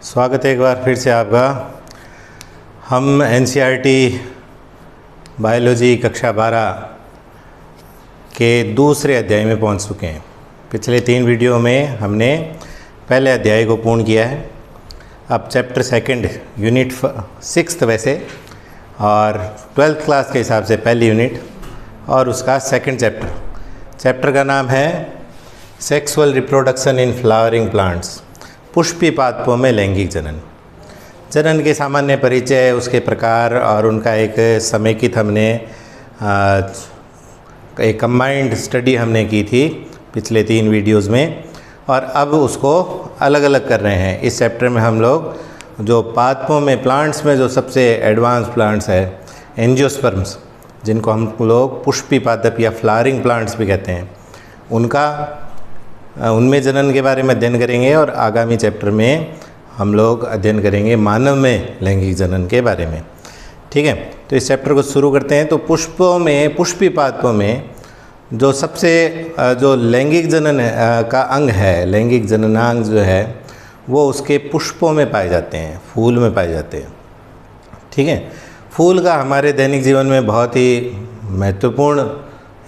स्वागत है एक बार फिर से आपका। हम एनसीईआरटी बायोलॉजी कक्षा 12 के दूसरे अध्याय में पहुंच चुके हैं। पिछले 3 वीडियो में हमने पहले अध्याय को पूर्ण किया है। अब चैप्टर सेकंड यूनिट 6 वैसे और 12th क्लास के हिसाब से पहली यूनिट और उसका सेकंड चैप्टर का नाम है sexual reproduction in flowering plants, Pushpi पादपों में लैंगिक जनन के सामान्य परिचय, उसके प्रकार और उनका एक समेकित हमने एक कंबाइंड स्टडी हमने की थी पिछले 3 वीडियोज़ में, और अब उसको अलग अलग कर रहे हैं। इस चैप्टर में हम लोग जो पादपों में प्लांट्स में जो सबसे एडवांस प्लांट्स है एंजियोस्पर्म्स, जिनको हम लोग पुष्पी पादप या फ्लावरिंग प्लांट्स भी कहते हैं, उनमें जनन के बारे में अध्ययन करेंगे। और आगामी चैप्टर में हम लोग अध्ययन करेंगे मानव में लैंगिक जनन के बारे में। ठीक है, तो इस चैप्टर को शुरू करते हैं। तो पुष्पी पादपों में जो सबसे जो लैंगिक जनन का अंग है, लैंगिक जननांग जो है वो उसके पुष्पों में पाए जाते हैं, फूल में पाए जाते हैं। ठीक है, फूल का हमारे दैनिक जीवन में बहुत ही महत्वपूर्ण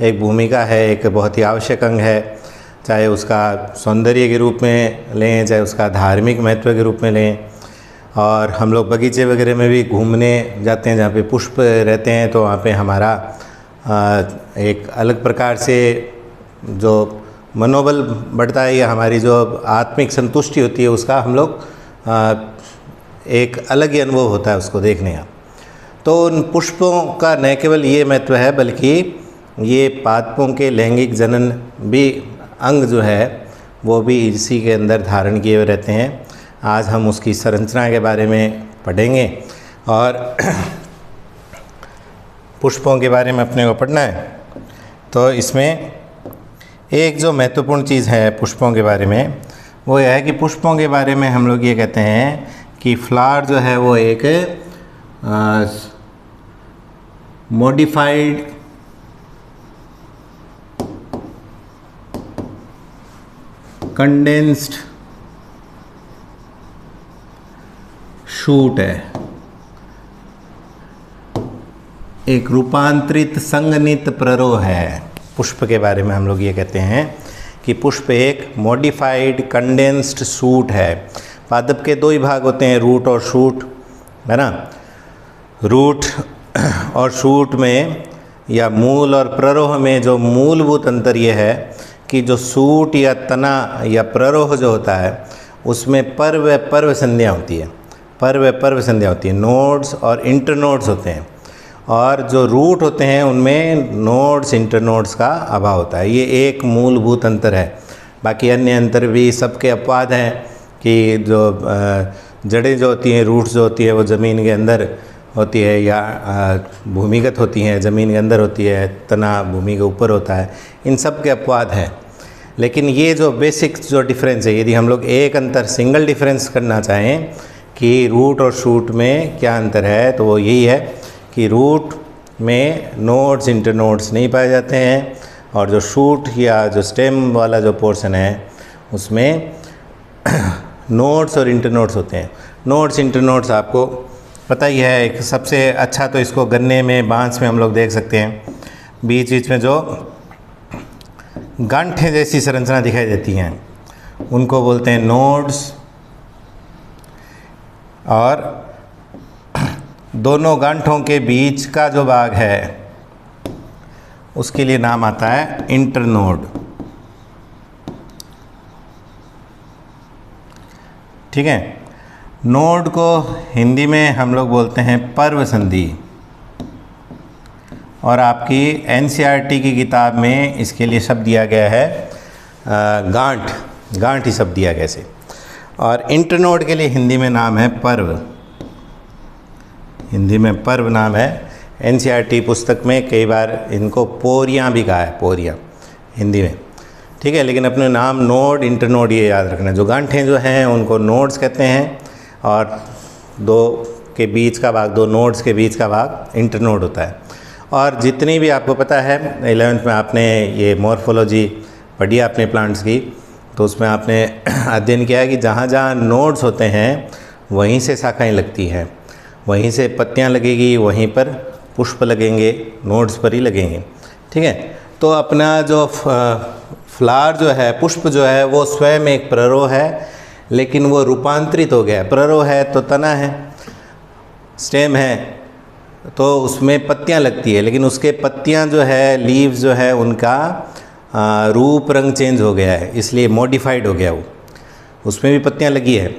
एक भूमिका है, एक बहुत ही आवश्यक अंग है। चाहे उसका सौंदर्य के रूप में लें, चाहे उसका धार्मिक महत्व के रूप में लें। और हम लोग बगीचे वगैरह में भी घूमने जाते हैं जहाँ पे पुष्प रहते हैं, तो वहाँ पे हमारा एक अलग प्रकार से जो मनोबल बढ़ता है या हमारी जो आत्मिक संतुष्टि होती है उसका हम लोग एक अलग ही अनुभव होता है उसको देखने का। तो उन पुष्पों का न केवल ये महत्व है बल्कि ये पादपों के लैंगिक जनन भी अंग जो है वो भी इसी के अंदर धारण किए हुए रहते हैं। आज हम उसकी संरचना के बारे में पढ़ेंगे और पुष्पों के बारे में अपने को पढ़ना है। तो इसमें एक जो महत्वपूर्ण चीज़ है पुष्पों के बारे में वो यह है कि पुष्पों के बारे में हम लोग ये कहते हैं कि फ्लावर जो है वो एक मॉडिफाइड कंडेंस्ड शूट है, एक रूपांतरित संघनित प्ररोह है। पुष्प के बारे में हम लोग ये कहते हैं कि पुष्प एक मॉडिफाइड कंडेंस्ड शूट है। पादप के 2 ही भाग होते हैं, रूट और शूट, है ना। रूट और शूट में या मूल और प्ररोह में जो मूलभूत अंतर ये है कि जो सूट या तना या प्ररोह जो होता है उसमें पर्व संध्या होती है, पर्व संध्या होती है, नोड्स और इंटरनोड्स होते हैं। और जो रूट होते हैं उनमें नोड्स इंटरनोड्स का अभाव होता है। ये एक मूलभूत अंतर है। बाकी अन्य अंतर भी सबके अपवाद हैं कि जो जड़ें जो होती हैं, रूट्स जो होती है वो ज़मीन के अंदर होती है या भूमिगत होती हैं, ज़मीन के अंदर होती है, तना भूमि के ऊपर होता है। इन सब के अपवाद हैं। लेकिन ये जो बेसिक जो डिफरेंस है, यदि हम लोग एक अंतर सिंगल डिफरेंस करना चाहें कि रूट और शूट में क्या अंतर है, तो वो यही है कि रूट में नोड्स इंटरनोड्स नहीं पाए जाते हैं और जो शूट या जो स्टेम वाला जो पोर्शन है उसमें नोड्स और इंटरनोड्स होते हैं। नोड्स इंटरनोड्स आपको पता ही है। एक सबसे अच्छा तो इसको गन्ने में, बांस में हम लोग देख सकते हैं, बीच बीच में जो गांठें जैसी संरचना दिखाई देती हैं उनको बोलते हैं नोड्स, और दोनों गांठों के बीच का जो भाग है उसके लिए नाम आता है इंटरनोड। ठीक है, नोड को हिंदी में हम लोग बोलते हैं पर्व संधि, और आपकी एनसीईआरटी की किताब में इसके लिए शब्द दिया गया है गांठ ही शब्द दिया गया इसे। और इंटरनोड के लिए हिंदी में नाम है पर्व, हिंदी में पर्व नाम है। एनसीईआरटी पुस्तक में कई बार इनको पोरियां भी कहा है, पोरियां हिंदी में। ठीक है, लेकिन अपने नाम नोड इंटरनोड ये याद रखना। जो गांठें जो हैं उनको नोड्स कहते हैं और 2 के बीच का भाग, 2 नोड्स के बीच का भाग इंटरनोड होता है। और जितनी भी आपको पता है 11th में आपने ये मॉर्फोलॉजी पढ़ी अपने प्लांट्स की, तो उसमें आपने अध्ययन किया है कि जहाँ जहाँ नोड्स होते हैं वहीं से शाखाएं लगती हैं, वहीं से पत्तियां लगेगी, वहीं पर पुष्प लगेंगे, नोड्स पर ही लगेंगे। ठीक है, तो अपना जो फ्लावर जो है, पुष्प जो है, वो स्वयं एक प्ररोह है, लेकिन वो रूपांतरित हो गया है। प्ररोह है तो तना है, स्टेम है, तो उसमें पत्तियां लगती है, लेकिन उसके पत्तियां जो है, लीव्स जो है, उनका रूप रंग चेंज हो गया है, इसलिए मॉडिफाइड हो गया वो। उसमें भी पत्तियां लगी है,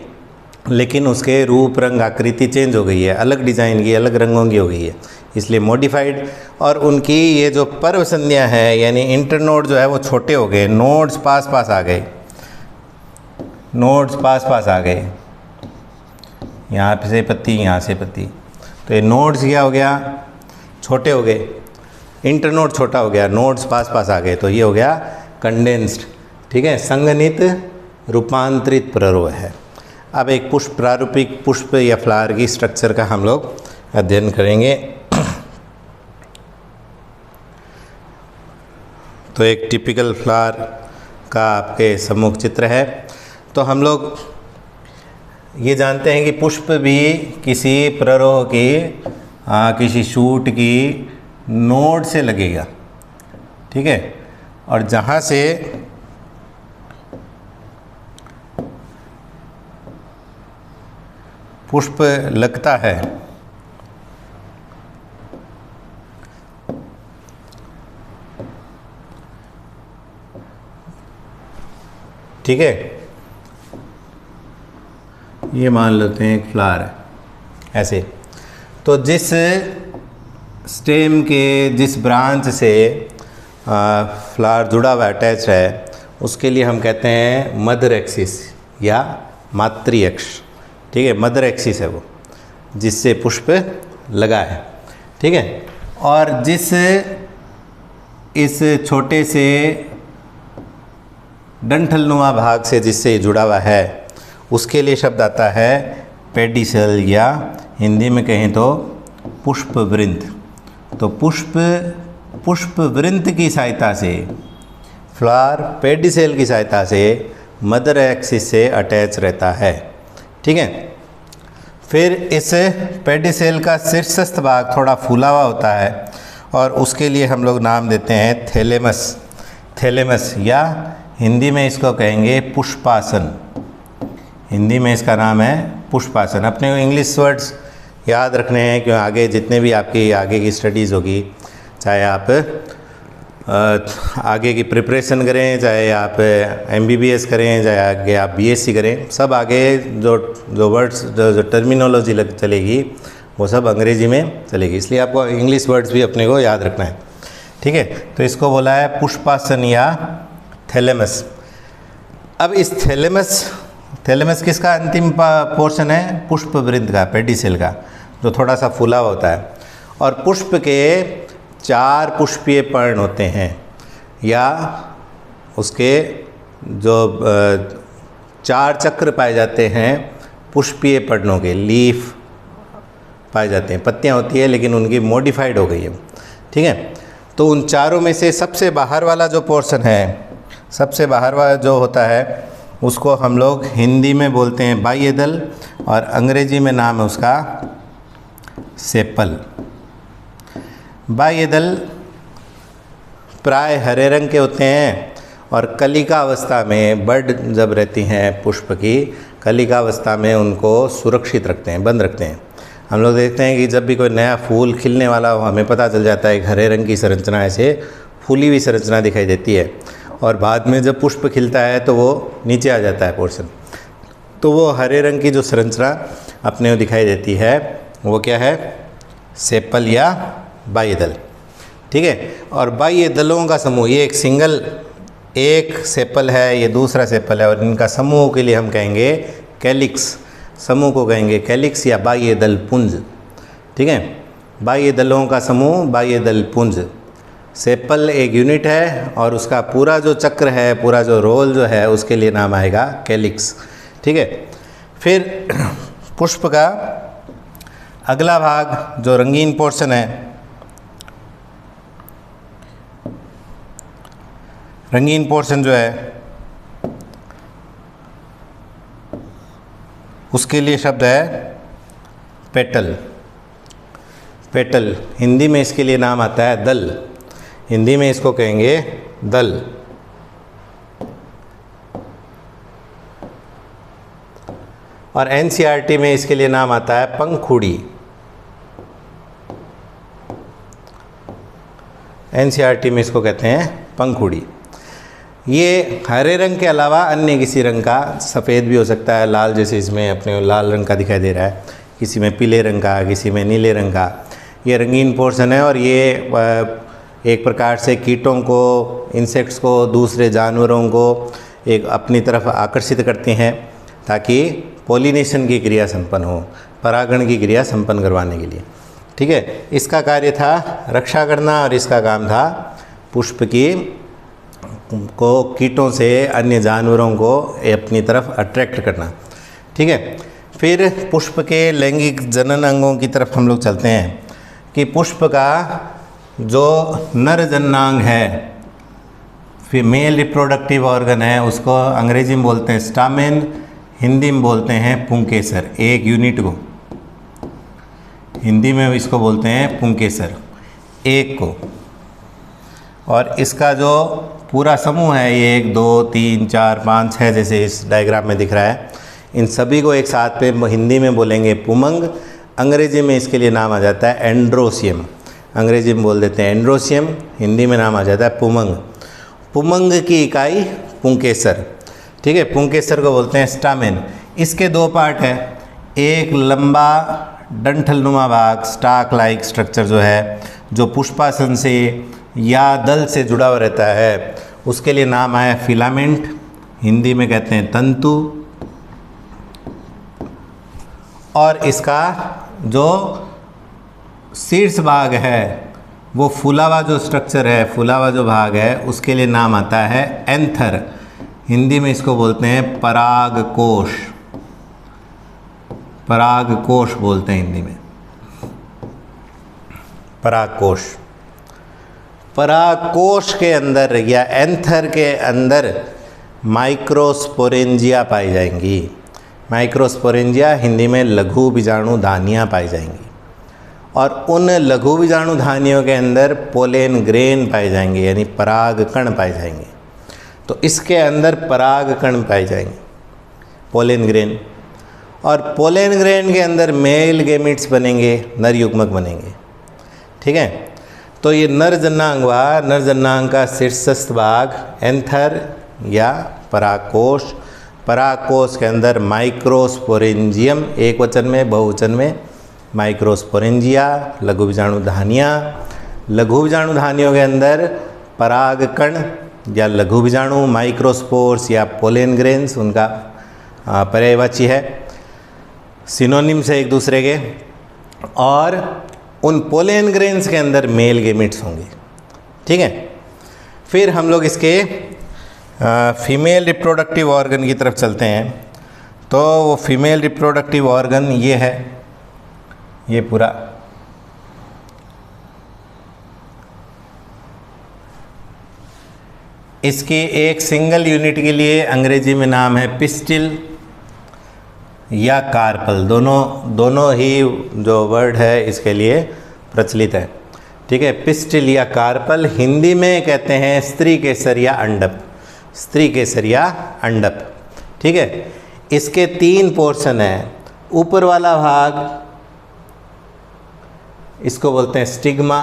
लेकिन उसके रूप रंग आकृति चेंज हो गई है, अलग डिज़ाइन की, अलग रंगों की हो गई है, इसलिए मॉडिफाइड। और उनकी ये जो पर्व संध्या है, यानी इंटरनोड जो है वो छोटे हो गए, नोड्स पास पास आ गए, नोड्स पास पास आ गए, यहाँ से पत्ती, यहाँ से पत्ती, तो ये नोड्स क्या हो गया, छोटे हो गए, इंटरनोड छोटा हो गया, नोड्स पास पास आ गए, तो ये हो गया कंडेंस्ड। ठीक है, संघनित रूपांतरित प्ररोह है। अब एक पुष्प, प्रारूपिक पुष्प या फ्लावर की स्ट्रक्चर का हम लोग अध्ययन करेंगे। तो एक टिपिकल फ्लावर का आपके सम्मुख चित्र है। तो हम लोग ये जानते हैं कि पुष्प भी किसी प्ररोह की, किसी शूट की नोड से लगेगा। ठीक है, और जहाँ से पुष्प लगता है, ठीक है, ये मान लेते हैं एक फ्लावर है ऐसे। तो जिस स्टेम के, जिस ब्रांच से फ्लावर जुड़ा हुआ अटैच है, उसके लिए हम कहते हैं मदर एक्सिस या मातृ अक्ष। ठीक है, मदर एक्सिस है वो, जिससे पुष्प लगा है। ठीक है, और जिस इस छोटे से डंठलनुमा भाग से जिससे जुड़ा हुआ है, उसके लिए शब्द आता है पेडिसल, या हिंदी में कहें तो पुष्प वृंत। तो पुष्प वृंत की सहायता से, फ्लावर पेडिसेल की सहायता से मदर एक्सिस से अटैच रहता है। ठीक है, फिर इस पेडिसेल का शीर्षस्थ भाग थोड़ा फूला हुआ होता है, और उसके लिए हम लोग नाम देते हैं थैलेमस। थैलेमस, या हिंदी में इसको कहेंगे पुष्पासन। हिंदी में इसका नाम है पुष्पासन। अपने को इंग्लिश वर्ड्स याद रखने हैं, क्यों आगे जितने भी आपकी आगे की स्टडीज़ होगी, चाहे आप आगे की प्रिपरेशन करें, चाहे आप MBBS करें, चाहे आगे आप BSc करें, सब आगे जो वर्ड्स, जो टर्मिनोलॉजी चलेगी, वो सब अंग्रेजी में चलेगी, इसलिए आपको इंग्लिश वर्ड्स भी अपने को याद रखना है। ठीक है, तो इसको बोला है पुष्पासन या थैलेमस। अब इस थैलेमस किसका अंतिम पोर्शन है? पुष्प वृंत का, पेडिसेल का, जो थोड़ा सा फूला होता है। और पुष्प के 4 पुष्पीय पर्ण होते हैं, या उसके जो 4 चक्र पाए जाते हैं पुष्पीय पर्णों के, लीफ पाए जाते हैं, पत्तियां होती है लेकिन उनकी मॉडिफाइड हो गई है। ठीक है, तो उन चारों में से सबसे बाहर वाला जो पोर्शन है, सबसे बाहर वाला जो होता है, उसको हम लोग हिंदी में बोलते हैं बाह्य दल, और अंग्रेजी में नाम है उसका सेपल। बाह्य दल प्राय हरे रंग के होते हैं, और कलिका अवस्था में, बड जब रहती हैं पुष्प की, कलिका अवस्था में उनको सुरक्षित रखते हैं, बंद रखते हैं। हम लोग देखते हैं कि जब भी कोई नया फूल खिलने वाला हो, हमें पता चल जाता है कि हरे रंग की संरचना ऐसे फूली हुई संरचना दिखाई देती है, और बाद में जब पुष्प खिलता है तो वो नीचे आ जाता है पोर्शन। तो वो हरे रंग की जो संरचना अपने को दिखाई देती है, वो क्या है? सेपल या बाह्य दल। ठीक है, और बाह्य दलों का समूह, ये एक सेपल है, ये दूसरा सेपल है, और इनका समूह के लिए हम कहेंगे कैलिक्स। समूह को कहेंगे कैलिक्स या बाह्य दल पुंज। ठीक है, बाह्य दलों का समूह, बाह्य दल पुंज। सेपल एक यूनिट है, और उसका पूरा जो चक्र है, पूरा जो रोल जो है, उसके लिए नाम आएगा कैलिक्स। ठीक है, फिर पुष्प का अगला भाग जो रंगीन पोर्शन है, रंगीन पोर्शन जो है, उसके लिए शब्द है पेटल। पेटल हिंदी में इसके लिए नाम आता है दल। हिंदी में इसको कहेंगे दल। और एनसीईआरटी में इसके लिए नाम आता है पंखुड़ी। एनसीईआरटी में इसको कहते हैं पंखुड़ी। ये हरे रंग के अलावा अन्य किसी रंग का, सफ़ेद भी हो सकता है, लाल जैसे इसमें अपने लाल रंग का दिखाई दे रहा है, किसी में पीले रंग का, किसी में नीले रंग का, ये रंगीन पोर्शन है। और ये एक प्रकार से कीटों को, इंसेक्ट्स को, दूसरे जानवरों को एक अपनी तरफ आकर्षित करते हैं ताकि पॉलिनेशन की क्रिया संपन्न हो, परागण की क्रिया संपन्न करवाने के लिए। ठीक है, इसका कार्य था रक्षा करना और इसका काम था पुष्प की को कीटों से, अन्य जानवरों को अपनी तरफ अट्रैक्ट करना। ठीक है, फिर पुष्प के लैंगिक जनन अंगों की तरफ हम लोग चलते हैं कि पुष्प का जो नर जननांग है, फिर मेल रिप्रोडक्टिव ऑर्गन है, उसको अंग्रेजी में बोलते हैं स्टामेन, हिंदी में बोलते हैं पुंकेसर। एक यूनिट को हिंदी में इसको बोलते हैं पुंकेसर, एक को। और इसका जो पूरा समूह है, ये 1 2 3 4 5 6 जैसे इस डायग्राम में दिख रहा है, इन सभी को एक साथ पे हिंदी में बोलेंगे पुमंग। अंग्रेजी में इसके लिए नाम आ जाता है एंड्रोसियम। अंग्रेजी में बोल देते हैं एंड्रोसियम, हिंदी में नाम आ जाता है पुमंग। पुमंग की इकाई पुंकेसर। ठीक है, पुंकेसर को बोलते हैं स्टामेन। इसके 2 पार्ट है, एक लंबा डंठलनुमा भाग, स्टाक लाइक स्ट्रक्चर जो है, जो पुष्पासन से या दल से जुड़ा हुआ रहता है, उसके लिए नाम आया फिलामेंट, हिंदी में कहते हैं तंतु। और इसका जो शीर्ष भाग है, वो फूला हुआ जो स्ट्रक्चर है, फूला हुआ जो भाग है, उसके लिए नाम आता है एंथर। हिंदी में इसको बोलते हैं परागकोश। परागकोश बोलते हैं हिंदी में, परागकोश। परागकोश के अंदर या एंथर के अंदर माइक्रोस्पोरेंजिया पाई जाएंगी। माइक्रोस्पोरेंजिया हिंदी में लघु बीजाणु धानियाँ पाई जाएंगी। और उन लघु बीजाणु धानियों के अंदर पोलेन ग्रेन पाए जाएंगे, यानी परागकण पाए जाएंगे। तो इसके अंदर परागकण पाए जाएंगे, पोलेन ग्रेन। और पोलेन ग्रेन के अंदर मेल गेमिट्स बनेंगे, नर युग्मक बनेंगे। ठीक है, तो ये नर जननांग हुआ। नर जननांग का शीर्षस्थ भाग एंथर या परागकोश। परागकोश के अंदर माइक्रोस्पोरेंजियम, एक वचन में, बहुवचन में माइक्रोस्पोरेंजिया, लघु बीजाणु धानियाँ। लघु बीजाणु धानियों के अंदर परागकण या लघु बीजाणु, माइक्रोस्पोर्स या पोलेन ग्रेन्स उनका पर्यायवाची है, सिनोनिम्स है एक दूसरे के। और उन पोलेन ग्रेन्स के अंदर मेल गेमिट्स होंगे। ठीक है, फिर हम लोग इसके फीमेल रिप्रोडक्टिव ऑर्गन की तरफ चलते हैं। तो वो फीमेल रिप्रोडक्टिव ऑर्गन ये है, ये पूरा इसकी एक सिंगल यूनिट के लिए अंग्रेजी में नाम है पिस्टिल या कार्पल। दोनों ही जो वर्ड है इसके लिए प्रचलित है। ठीक है, पिस्टिल या कार्पल। हिंदी में कहते हैं स्त्री केसर या अंडप। स्त्री केसर या अंडप। ठीक है, इसके 3 पोर्शन हैं। ऊपर वाला भाग इसको बोलते हैं स्टिग्मा,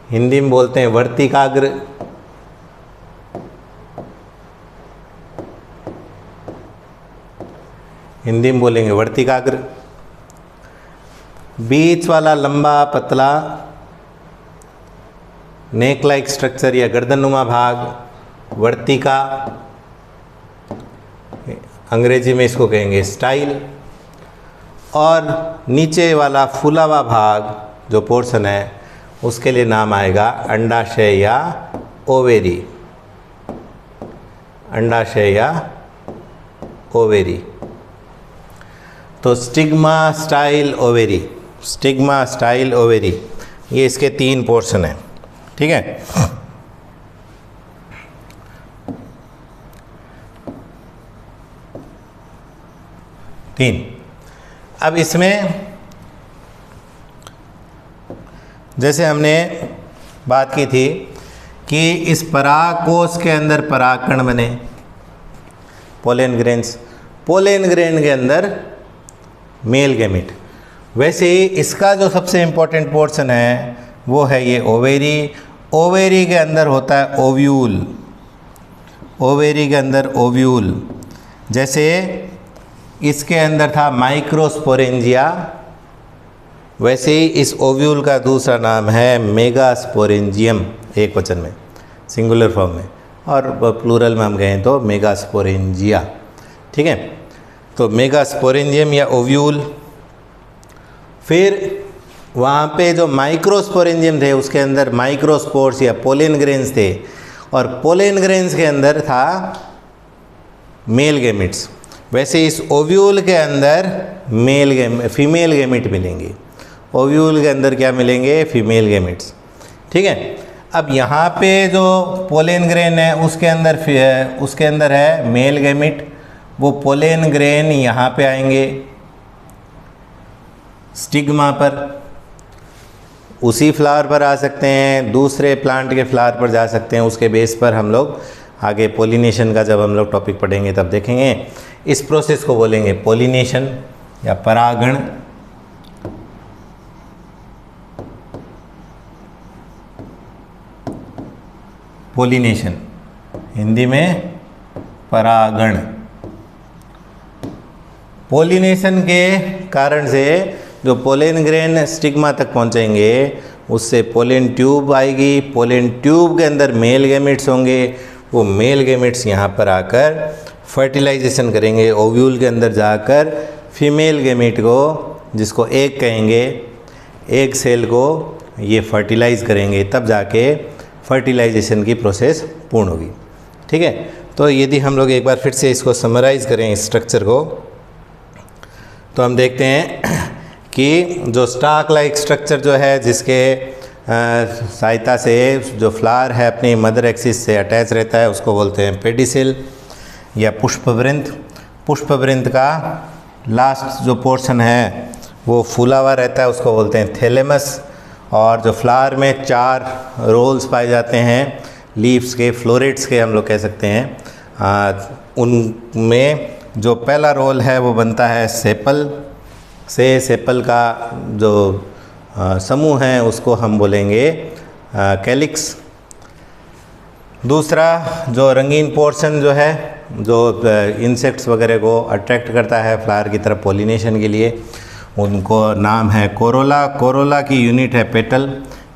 हिंदी में बोलते हैं वर्तिकाग्र। हिंदी में बोलेंगे वर्तिकाग्र। बीच वाला लंबा पतला नेक लाइक स्ट्रक्चर या गर्दननुमा भाग वर्तिका, अंग्रेजी में इसको कहेंगे स्टाइल। और नीचे वाला फूला हुआ भाग जो पोर्शन है, उसके लिए नाम आएगा अंडाशय या ओवेरी। अंडाशय या ओवेरी। तो stigma, style, ovary. Stigma, style, ovary, ये इसके 3 पोर्शन हैं। ठीक है, 3। अब इसमें जैसे हमने बात की थी कि इस परागकोश के अंदर परागकण बने, पोलन ग्रेन्स, पोलन ग्रेन के अंदर मेल गैमेट। वैसे ही इसका जो सबसे इम्पोर्टेंट पोर्शन है वो है ये ओवेरी। ओवेरी के अंदर होता है ओव्यूल, ओवेरी के अंदर ओव्यूल। जैसे इसके अंदर था माइक्रोस्पोरेंजिया, वैसे ही इस ओव्यूल का दूसरा नाम है मेगास्पोरेंजियम, एक वचन में, सिंगुलर फॉर्म में, और प्लूरल में हम कहें तो मेगास्पोरेंजिया। ठीक है, तो मेगास्पोरेंजियम या ओव्यूल। फिर वहाँ पे जो माइक्रोस्पोरेंजियम थे उसके अंदर माइक्रोस्पोर्स या पोलन ग्रेन्स थे, और पोलन ग्रेन्स के अंदर था मेल गैमेट्स। वैसे इस ओव्यूल के अंदर फीमेल गैमेट मिलेंगे। ओव्यूल के अंदर क्या मिलेंगे? Female gametes. ठीक है, अब यहाँ पे जो पोलन ग्रेन है उसके अंदर है मेल गैमेट। वो पोलन ग्रेन यहाँ पे आएंगे स्टिग्मा पर, उसी फ्लावर पर आ सकते हैं, दूसरे प्लांट के फ्लावर पर जा सकते हैं। उसके बेस पर हम लोग आगे पोलिनेशन का जब हम लोग टॉपिक पढ़ेंगे तब देखेंगे। इस प्रोसेस को बोलेंगे पोलिनेशन या परागण। पोलिनेशन हिंदी में परागण। पोलिनेशन के कारण से जो पोलन ग्रेन स्टिग्मा तक पहुंचेंगे उससे पोलन ट्यूब आएगी। पोलन ट्यूब के अंदर मेल गैमेट्स होंगे। वो मेल गैमेट्स यहाँ पर आकर फर्टिलाइजेशन करेंगे। ओव्यूल के अंदर जाकर फीमेल गैमेट को, जिसको एग कहेंगे, एग सेल को ये फर्टिलाइज करेंगे, तब जाके फर्टिलाइजेशन की प्रोसेस पूर्ण होगी। ठीक है, तो यदि हम लोग एक बार फिर से इसको समराइज करें इस स्ट्रक्चर को, तो हम देखते हैं कि जो स्टाक लाइक स्ट्रक्चर जो है, जिसके सहायता से जो फ्लावर है अपनी मदर एक्सिस से अटैच रहता है, उसको बोलते हैं पेडिसिल या पुष्पवृंत। पुष्पवृंत का लास्ट जो पोर्शन है वो फूला हुआ रहता है, उसको बोलते हैं थैलेमस। और जो फ्लावर में 4 रोल्स पाए जाते हैं लीव्स के, फ्लोरेट्स के हम लोग कह सकते हैं, उनमें जो पहला रोल है वो बनता है सेपल से। सेपल का जो समूह है उसको हम बोलेंगे कैलिक्स। दूसरा जो रंगीन पोर्शन जो है, जो इंसेक्ट्स वगैरह को अट्रैक्ट करता है फ्लावर की तरफ पोलिनेशन के लिए, उनको नाम है कोरोला। कोरोला की यूनिट है पेटल।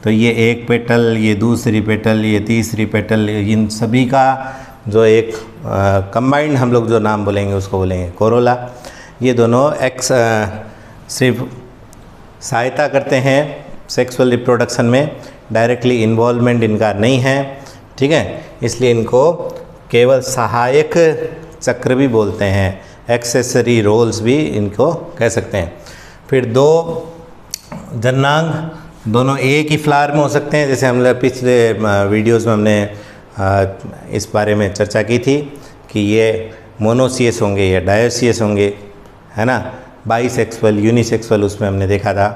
तो ये एक पेटल, ये दूसरी पेटल, ये तीसरी पेटल, इन सभी का जो एक कंबाइंड हम लोग जो नाम बोलेंगे उसको बोलेंगे कोरोला। ये दोनों सिर्फ सहायता करते हैं सेक्सुअल रिप्रोडक्शन में, डायरेक्टली इन्वॉल्वमेंट इनका नहीं है। ठीक है, इसलिए इनको केवल सहायक चक्र भी बोलते हैं, एक्सेसरी रोल्स भी इनको कह सकते हैं। फिर 2 जन्नांग, दोनों एक ही फ्लावर में हो सकते हैं। जैसे हम लोग पिछले वीडियोस में हमने इस बारे में चर्चा की थी कि ये मोनोसियस होंगे या डायोसियस होंगे, है ना। बाईसेक्सुअल, यूनिसेक्सुअल, उसमें हमने देखा था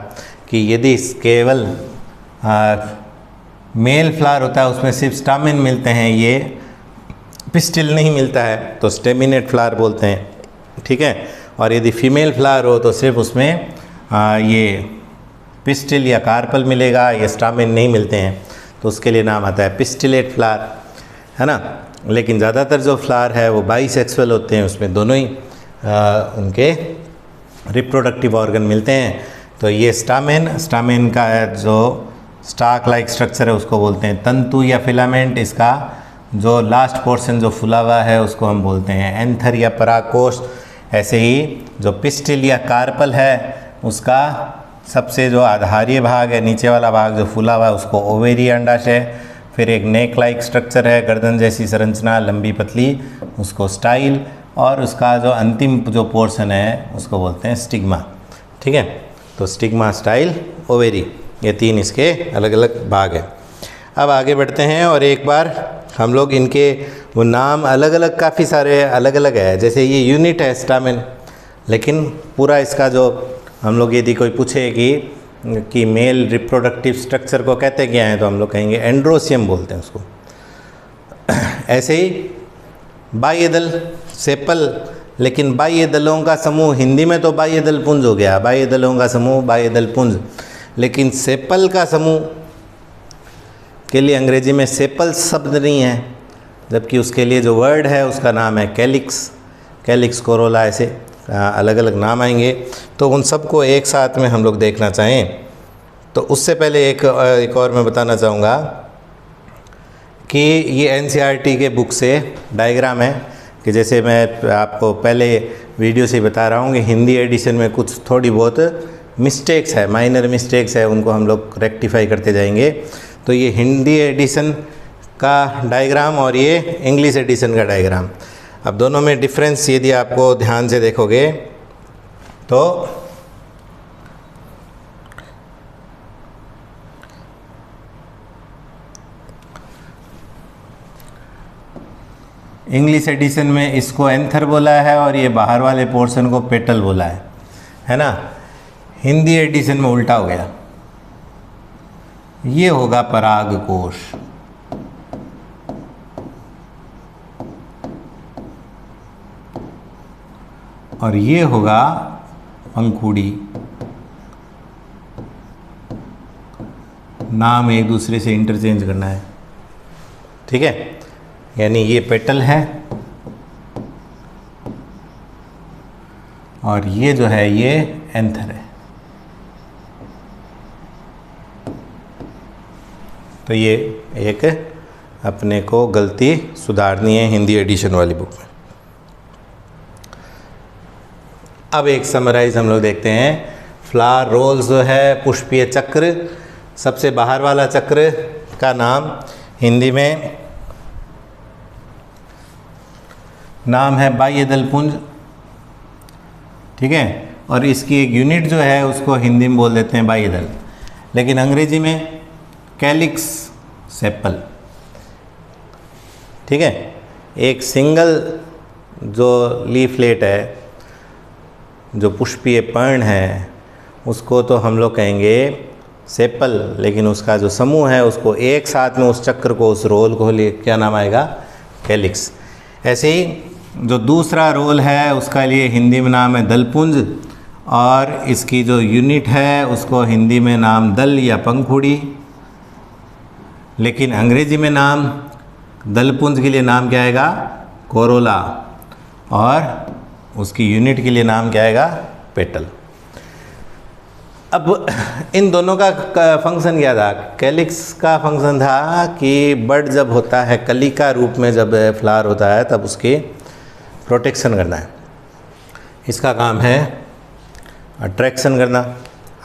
कि यदि केवल मेल फ्लावर होता है उसमें सिर्फ स्टामेन मिलते हैं, ये पिस्टिल नहीं मिलता है, तो स्टेमिनेट फ्लावर बोलते हैं। ठीक है, और यदि फीमेल फ्लावर हो तो सिर्फ उसमें ये पिस्टिल या कार्पल मिलेगा, ये स्टामेन नहीं मिलते हैं, तो उसके लिए नाम आता है पिस्टिलेट फ्लावर, है ना। लेकिन ज़्यादातर जो फ्लावर है वो बाईसेक्सुअल होते हैं, उसमें दोनों ही उनके रिप्रोडक्टिव ऑर्गन मिलते हैं। तो ये स्टामेन का जो स्टाक लाइक स्ट्रक्चर है उसको बोलते हैं तंतु या फिलामेंट। इसका जो लास्ट पोर्शन जो फुला हुआ है उसको हम बोलते हैं एंथर या परागकोश। ऐसे ही जो पिस्टिल या कार्पल है उसका सबसे जो आधारीय भाग है, नीचे वाला भाग जो फूला हुआ है, उसको ओवेरी अंडाशय। फिर एक नेक लाइक स्ट्रक्चर है, गर्दन जैसी संरचना, लंबी पतली, उसको स्टाइल। और उसका जो अंतिम जो पोर्शन है उसको बोलते हैं स्टिग्मा। ठीक है, तो स्टिग्मा, स्टाइल, ओवेरी, ये 3 इसके अलग अलग भाग हैं। अब आगे बढ़ते हैं और एक बार हम लोग इनके वो नाम अलग अलग, काफ़ी सारे अलग अलग है। जैसे ये यूनिट है स्टामेन, लेकिन पूरा इसका जो हम लोग यदि कोई पूछे कि मेल रिप्रोडक्टिव स्ट्रक्चर को कहते क्या हैं, तो हम लोग कहेंगे एंड्रोसियम बोलते हैं उसको। ऐसे ही बाह्य दल सेपल, लेकिन बाह्य दलों का समूह हिंदी में तो बाह्य दल पुंज हो गया, बाह्य दलों का समूह बाह्य दल पुंज, लेकिन सेपल का समूह के लिए अंग्रेजी में सेपल शब्द नहीं है, जबकि उसके लिए जो वर्ड है उसका नाम है कैलिक्स, कैलिक्स कोरोला, ऐसे अलग अलग नाम आएंगे। तो उन सबको एक साथ में हम लोग देखना चाहें तो उससे पहले एक और मैं बताना चाहूँगा कि ये एनसीईआरटी के बुक से डायग्राम है, कि जैसे मैं आपको पहले वीडियो से बता रहा हूँ कि हिंदी एडिशन में कुछ थोड़ी बहुत मिस्टेक्स है, माइनर मिस्टेक्स है, उनको हम लोग रेक्टिफाई करते जाएंगे। तो ये हिंदी एडिशन का डायग्राम और ये इंग्लिश एडिशन का डायग्राम, अब दोनों में डिफरेंस यदि आपको ध्यान से देखोगे तो इंग्लिश एडिशन में इसको एंथर बोला है और ये बाहर वाले पोर्शन को पेटल बोला है ना। हिंदी एडिशन में उल्टा हो गया, ये होगा पराग कोश, और ये होगा पंखुड़ी। नाम एक दूसरे से इंटरचेंज करना है, ठीक है। यानी ये पेटल है और ये जो है ये एंथर है। तो ये एक अपने को गलती सुधारनी है हिंदी एडिशन वाली बुक में। अब एक समराइज हम लोग देखते हैं। फ्लावर रोल्स जो है पुष्पीय चक्र, सबसे बाहर वाला चक्र का नाम हिंदी में नाम है बाह्य दल पुंज, ठीक है। और इसकी एक यूनिट जो है उसको हिंदी में बोल देते हैं बाह्य दल, लेकिन अंग्रेजी में कैलिक्स सेपल, ठीक है। एक सिंगल जो लीफलेट है, जो पुष्पीय पर्ण है, उसको तो हम लोग कहेंगे सेपल, लेकिन उसका जो समूह है उसको एक साथ में उस चक्र को, उस रोल को लिए क्या नाम आएगा, कैलिक्स। ऐसे ही जो दूसरा रोल है उसका लिए हिंदी में नाम है दलपुंज, और इसकी जो यूनिट है उसको हिंदी में नाम दल या पंखुड़ी, लेकिन अंग्रेजी में नाम दलपुंज के लिए नाम क्या आएगा, कोरोला, और उसकी यूनिट के लिए नाम क्या आएगा, पेटल। अब इन दोनों का फंक्शन क्या था। कैलिक्स का फंक्शन था कि बड जब होता है, कली का रूप में जब फ्लावर होता है, तब उसकी प्रोटेक्शन करना है। इसका काम है अट्रैक्शन करना,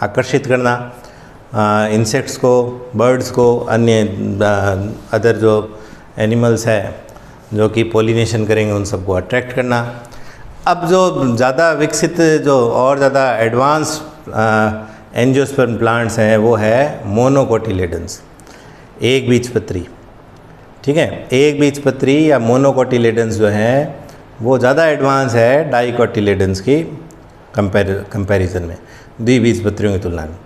आकर्षित करना, इंसेक्ट्स को, बर्ड्स को, अन्य अदर जो एनिमल्स है जो कि पॉलिनेशन करेंगे उन सबको अट्रैक्ट करना। अब जो ज़्यादा विकसित, जो और ज़्यादा एडवांस एंजियोस्पर्म प्लांट्स हैं वो है मोनोकोटिलेडन्स, एक बीजपत्री, ठीक है। एक बीजपत्री या मोनोकोटिलेडन्स जो हैं वो ज़्यादा एडवांस है डाइकोटिलेडन्स की कंपैरिजन में, द्विबीजपत्रियों की तुलना में।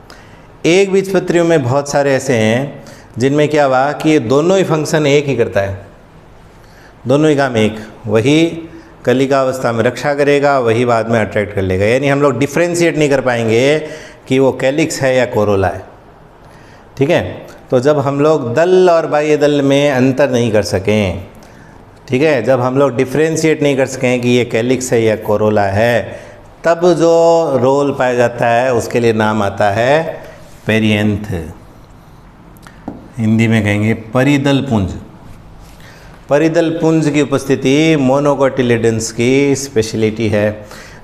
एक बीजपत्रियों में बहुत सारे ऐसे हैं जिनमें क्या हुआ कि ये दोनों ही फंक्शन एक ही करता है, दोनों ही काम एक, वही कलिका अवस्था में रक्षा करेगा, वही बाद में अट्रैक्ट कर लेगा। यानी हम लोग डिफ्रेंशिएट नहीं कर पाएंगे कि वो कैलिक्स है या कोरोला है, ठीक है। तो जब हम लोग दल और बाह्य दल में अंतर नहीं कर सकें, ठीक है, जब हम लोग डिफ्रेंशिएट नहीं कर सकें कि ये कैलिक्स है या कोरोला है, तब जो रोल पाया जाता है उसके लिए नाम आता है पेरिएंथ, हिंदी में कहेंगे परिदल पुंज। परिदल पुंज की उपस्थिति मोनोकोटिलेडन्स की स्पेशलिटी है।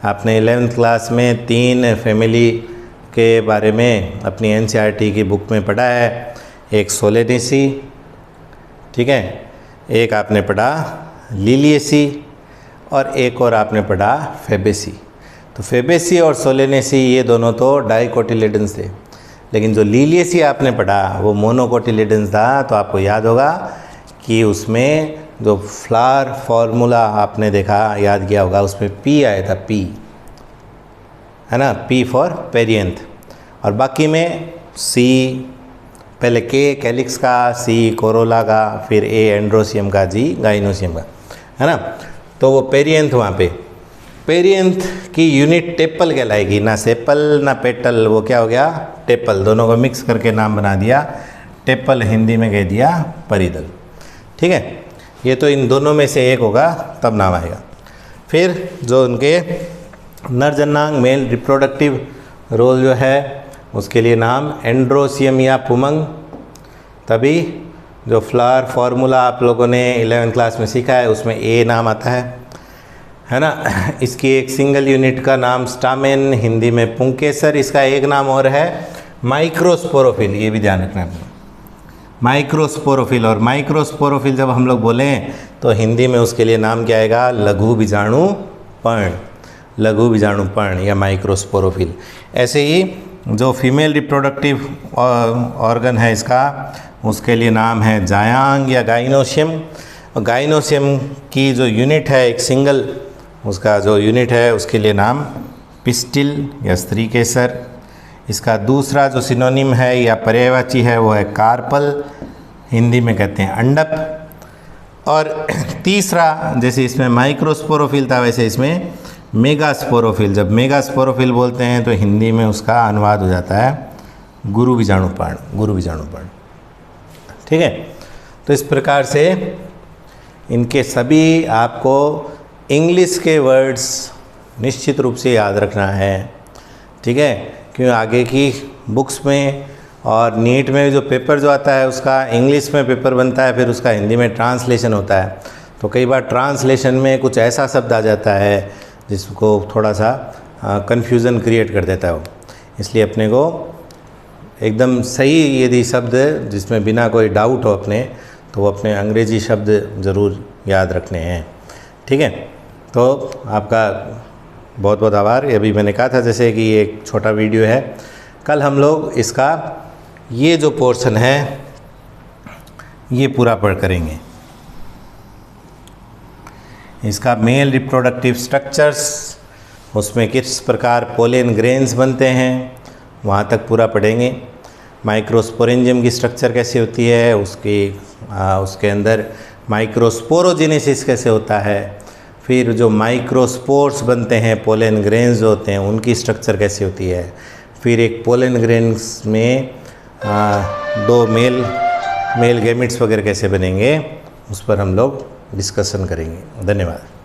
आपने 11th क्लास में 3 फैमिली के बारे में अपनी एनसीईआरटी की बुक में पढ़ा है। एक सोलेनेसी, ठीक है, एक आपने पढ़ा लिलिएसी, और एक और आपने पढ़ा फेबेसी। तो फेबेसी और सोलेनेसी ये दोनों तो डाइकोटिलेडन्स थे, लेकिन जो लिलिएसी आपने पढ़ा वो मोनोकोटिलेडन्स था। तो आपको याद होगा कि उसमें जो फ्लावर फार्मूला आपने देखा, याद किया होगा, उसमें पी आया था, पी, है ना, P फॉर पेरियंथ। और बाकी में C, पहले K कैलिक्स का, C कोरोला का, फिर A एंड्रोसियम का, G गाइनोसियम का, है ना। तो वो पेरियंथ, वहाँ पे पेरियंथ की यूनिट टेपल कहलाएगी, ना सेपल ना पेटल, वो क्या हो गया, टेपल। दोनों को मिक्स करके नाम बना दिया टेपल, हिंदी में कह दिया परिदल। ठीक है, ये तो इन दोनों में से एक होगा तब नाम आएगा। फिर जो उनके नर जन्नांग मेल रिप्रोडक्टिव रोल जो है उसके लिए नाम एंड्रोसियम या पुमंग। तभी जो फ्लावर फार्मूला आप लोगों ने 11th क्लास में सीखा है उसमें A नाम आता है ना। इसकी एक सिंगल यूनिट का नाम स्टामेन, हिंदी में पुंकेसर। इसका एक नाम और है माइक्रोस्पोरोफिल, ये भी ध्यान रखना है, माइक्रोस्पोरोफिल। और माइक्रोस्पोरोफिल जब हम लोग बोलें तो हिंदी में उसके लिए नाम क्या आएगा, लघु बीजाणु पर्ण, लघु बीजाणु पर्ण या माइक्रोस्पोरोफिल। ऐसे ही जो फीमेल रिप्रोडक्टिव ऑर्गन है इसका, उसके लिए नाम है जायांग या गाइनोसियम। और गाइनोसियम की जो यूनिट है, एक सिंगल उसका जो यूनिट है उसके लिए नाम पिस्टिल या स्त्री केसर। इसका दूसरा जो सिनोनिम है या पर्यायवाची है वो है कार्पल, हिंदी में कहते हैं अंडप। और तीसरा, जैसे इसमें माइक्रोस्पोरोफिल था वैसे इसमें मेगास्पोरोफिल। जब मेगास्पोरोफिल बोलते हैं तो हिंदी में उसका अनुवाद हो जाता है गुरु बीजाणुपर्ण, गुरु बीजाणुपर्ण। ठीक है, तो इस प्रकार से इनके सभी आपको इंग्लिश के वर्ड्स निश्चित रूप से याद रखना है। ठीक है, क्यों आगे की बुक्स में और नीट में जो पेपर जो आता है उसका इंग्लिश में पेपर बनता है, फिर उसका हिंदी में ट्रांसलेशन होता है। तो कई बार ट्रांसलेशन में कुछ ऐसा शब्द आ जाता है जिसको थोड़ा सा कन्फ्यूज़न क्रिएट कर देता है वो। इसलिए अपने को एकदम सही यदि शब्द जिसमें बिना कोई डाउट हो अपने, तो वो अपने अंग्रेजी शब्द ज़रूर याद रखने हैं। ठीक है, तो आपका बहुत बहुत आभार। अभी मैंने कहा था जैसे कि ये एक छोटा वीडियो है, कल हम लोग इसका ये जो पोर्शन है ये पूरा पढ़ करेंगे। इसका मेल रिप्रोडक्टिव स्ट्रक्चर्स, उसमें किस प्रकार पोलेन ग्रेन्स बनते हैं, वहाँ तक पूरा पढ़ेंगे। माइक्रोस्पोरेंजियम की स्ट्रक्चर कैसे होती है, उसके अंदर माइक्रोस्पोरोजेनेसिस कैसे होता है, फिर जो माइक्रोस्पोर्स बनते हैं, पोलेन ग्रेन्स जो होते हैं उनकी स्ट्रक्चर कैसी होती है, फिर एक पोलेन ग्रेन्स में दो मेल गैमेट्स वगैरह कैसे बनेंगे, उस पर हम लोग डिस्कशन करेंगे। धन्यवाद।